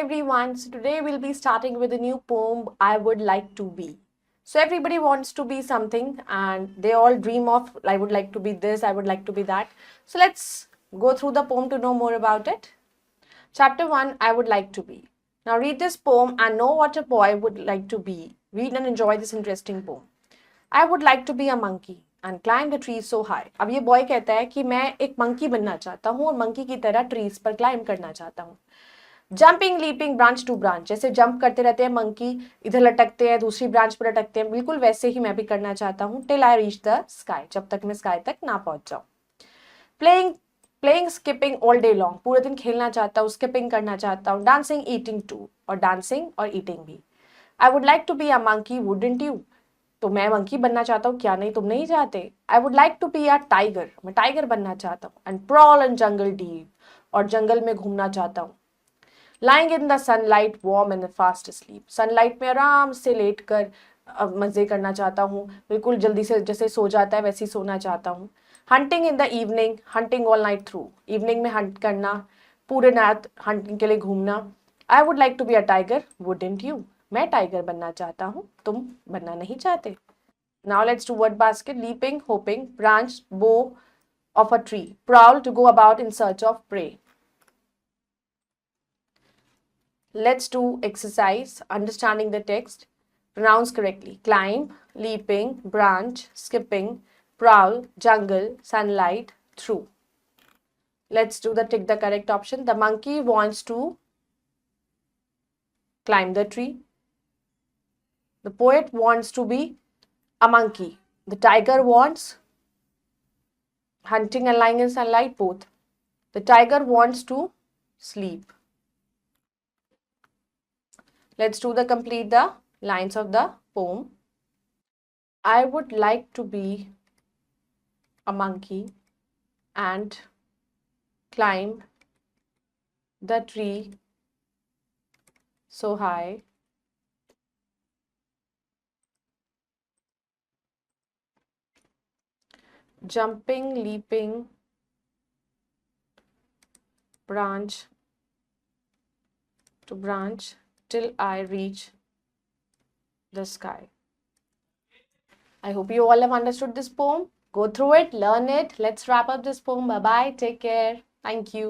everyone. So today we'll be starting with a new poem, I Would Like to Be. So everybody wants to be something and they all dream of, I would like to be this, I would like to be that. So let's go through the poem to know more about it. Chapter 1, I Would Like to Be. Now read this poem and know what a boy would like to be. Read and enjoy this interesting poem. I would like to be a monkey and climb the trees so high. अब ये boy कहता है कि मैं एक monkey बनना चाहता हूँ और मंकी की तरह ट्रीज पर क्लाइंब करना चाहता हूँ. Jumping leaping branch to branch, जैसे जंप करते रहते हैं मंकी, इधर लटकते हैं दूसरी ब्रांच पर लटकते हैं, बिल्कुल वैसे ही मैं भी करना चाहता हूँ. Till I reach the sky, जब तक मैं स्काई तक ना पहुंच जाऊँ. Playing playing skipping all day long, पूरे दिन खेलना चाहता हूँ, स्किपिंग करना चाहता हूँ. डांसिंग ईटिंग टू, और डांसिंग और ईटिंग भी. I would like to be a monkey wouldn't you, तो मैं मंकी बनना चाहता हूँ, क्या नहीं तुम नहीं चाहते. I would like to be a tiger, मैं टाइगर बनना चाहता हूँ. And prowl in jungle deep, और जंगल में घूमना चाहता हूँ. Lying in the sunlight warm and fast sleep, sunlight में आराम से लेटकर मजे करना चाहता हूँ, बिल्कुल जल्दी से जैसे सो जाता है वैसे ही सोना चाहता हूँ. Hunting in the evening, hunting all night through, evening में हंट करना, पूरे रात हंटिंग के लिए घूमना. I would like to be a tiger wouldn't you, मैं टाइगर बनना चाहता हूँ, तुम बनना नहीं चाहते. Now let's do word basket. Leaping, hopping, branch, bough of a tree. Prowl, to go about in search of prey. Let's do exercise. Understanding the text. Pronounce correctly. Climb, leaping, branch, skipping, prowl, jungle, sunlight, through. Let's do the tick the correct option. The monkey wants to climb the tree. The poet wants to be a monkey. The tiger wants hunting and lying in sunlight, both. The tiger wants to sleep. Let's do the complete the lines of the poem. I would like to be a monkey and climb the tree so high jumping, leaping, branch to branch till I reach the sky. I hope you all have understood this poem. Go through it, learn it. Let's wrap up this poem. Bye bye. Take care. Thank you.